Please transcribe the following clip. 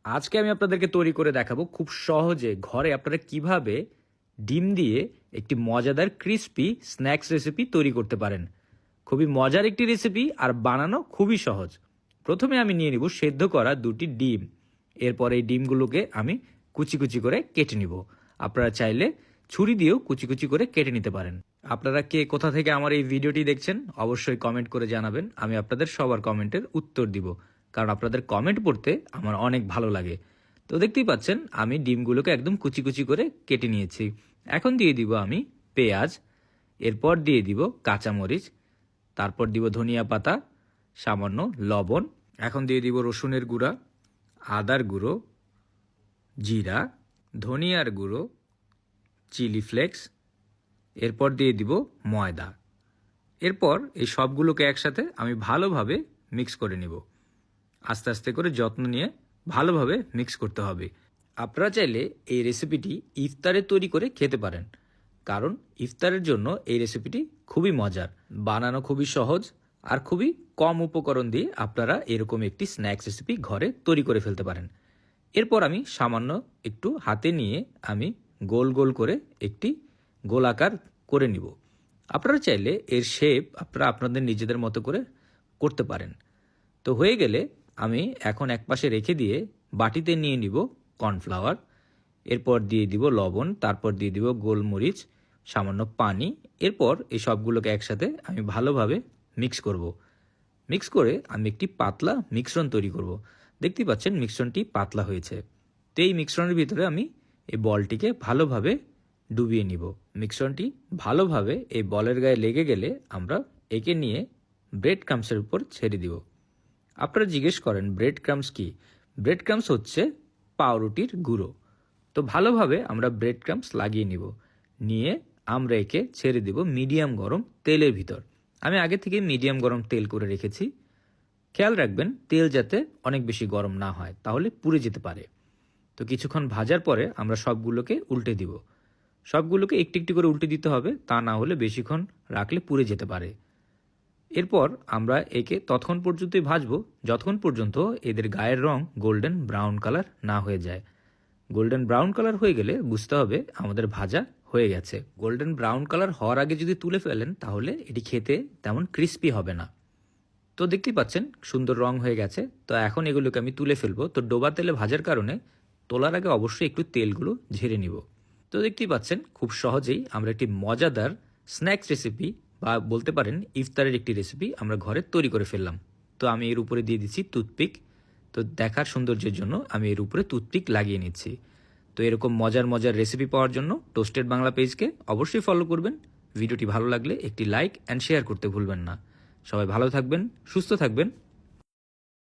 আজকে আমি আপনাদেরকে তৈরি করে দেখাবো খুব সহজে ঘরে আপনারা কিভাবে ডিম দিয়ে একটি মজাদার ক্রিস্পি স্ন্যাক্স রেসিপি তৈরি করতে পারেন। খুবই মজার একটি রেসিপি আর বানানো খুবই সহজ। প্রথমে আমি নিয়ে নিব সেদ্ধ করা দুটি ডিম। এরপর এই ডিমগুলোকে আমি কুচি কুচি করে কেটে নিব। আপনারা চাইলে ছুরি দিয়েও কুচি কুচি করে কেটে নিতে পারেন। আপনারা কে কোথা থেকে আমার এই ভিডিওটি দেখছেন অবশ্যই কমেন্ট করে জানাবেন। আমি আপনাদের সবার কমেন্টের উত্তর দিব, কারণ আপনাদের কমেন্ট পড়তে আমার অনেক ভালো লাগে। তো দেখতেই পাচ্ছেন আমি ডিমগুলোকে একদম কুচি কুচি করে কেটে নিয়েছি। এখন দিয়ে দিব আমি পেঁয়াজ, এরপর দিয়ে দিব কাঁচামরিচ, তারপর দিব ধনিয়া পাতা, সামান্য লবণ, এখন দিয়ে দিব রসুনের গুঁড়া, আদার গুঁড়ো, জিরা, ধনিয়ার গুঁড়ো, চিলি ফ্লেক্স, এরপর দিয়ে দিব ময়দা। এরপর এই সবগুলোকে একসাথে আমি ভালোভাবে মিক্স করে নিব। আস্তে আস্তে করে যত্ন নিয়ে ভালোভাবে মিক্স করতে হবে। আপনারা চাইলে এই রেসিপিটি ইফতারে তৈরি করে খেতে পারেন, কারণ ইফতারের জন্য এই রেসিপিটি খুবই মজার, বানানো খুবই সহজ আর খুবই কম উপকরণ দিয়ে আপনারা এরকম একটি স্ন্যাক্স রেসিপি ঘরে তৈরি করে ফেলতে পারেন। এরপর আমি সামান্য একটু হাতে নিয়ে আমি গোল গোল করে একটি গোলাকার করে নিব। আপনারা চাইলে এর শেপ আপনারা আপনাদের নিজেদের মতো করে করতে পারেন। তো হয়ে গেলে আমি এখন একপাশে রেখে দিয়ে বাটিতে নিয়ে নিব কর্নফ্লাওয়ার, এরপর দিয়ে দিব লবণ, তারপর দিয়ে দিব গোলমরিচ, সামান্য পানি। এরপর এই সবগুলোকে একসাথে আমি ভালোভাবে মিক্স করব। মিক্স করে আমি একটি পাতলা মিশ্রণ তৈরি করব। দেখতেই পাচ্ছেন মিশ্রণটি পাতলা হয়েছে। তো এই মিশ্রণের ভিতরে আমি এই বলটিকে ভালোভাবে ডুবিয়ে নিব। মিশ্রণটি ভালোভাবে এই বলের গায়ে লেগে গেলে আমরা একে নিয়ে ব্রেড ক্রাম্বসের উপর ছেড়ে দিব। আপনারা জিজ্ঞেস করেন ব্রেড ক্রাম্বস কি? ব্রেড ক্রাম্বস হচ্ছে পাউরুটির গুঁড়ো। তো ভালোভাবে আমরা ব্রেড ক্রাম্বস লাগিয়ে নিব, নিয়ে আমরা একে ছেড়ে দিব মিডিয়াম গরম তেলের ভিতর। আমি আগে থেকে মিডিয়াম গরম তেল করে রেখেছি। খেয়াল রাখবেন তেল যাতে অনেক বেশি গরম না হয়, তাহলে পুড়ে যেতে পারে। তো কিছুক্ষণ ভাজার পরে আমরা সবগুলোকে উল্টে দিব। সবগুলোকে একটি একটি করে উল্টে দিতে হবে, তা না হলে বেশিক্ষণ রাখলে পুড়ে যেতে পারে। এরপর আমরা একে ততক্ষণ পর্যন্তই ভাজবো যতক্ষণ পর্যন্ত এদের গায়ের রং গোল্ডেন ব্রাউন কালার না হয়ে যায়। গোল্ডেন ব্রাউন কালার হয়ে গেলে বুঝতে হবে আমাদের ভাজা হয়ে গেছে। গোল্ডেন ব্রাউন কালার হওয়ার আগে যদি তুলে ফেলেন তাহলে এটি খেতে তেমন ক্রিস্পি হবে না। তো দেখতেই পাচ্ছেন সুন্দর রং হয়ে গেছে। তো এখন এগুলোকে আমি তুলে ফেলবো। তো ডোবা তেলে ভাজার কারণে তোলার আগে অবশ্যই একটু তেলগুলো ঝেড়ে নিব। তো দেখতেই পাচ্ছেন খুব সহজেই আমরা একটি মজাদার স্ন্যাক্স রেসিপি বা বলতে পারেন ইফতারের একটি রেসিপি আমরা ঘরে তৈরি করে ফেললাম। তো আমি এর উপরে দিয়ে দিচ্ছি টুথপিক। তো দেখার সৌন্দর্যের জন্য আমি এর উপরে টুথপিক লাগিয়ে নিচ্ছি। তো এরকম মজার মজার রেসিপি পাওয়ার জন্য টোস্টেড বাংলা পেজকে অবশ্যই ফলো করবেন। ভিডিওটি ভালো লাগলে একটি লাইক অ্যান্ড শেয়ার করতে ভুলবেন না। সবাই ভালো থাকবেন, সুস্থ থাকবেন।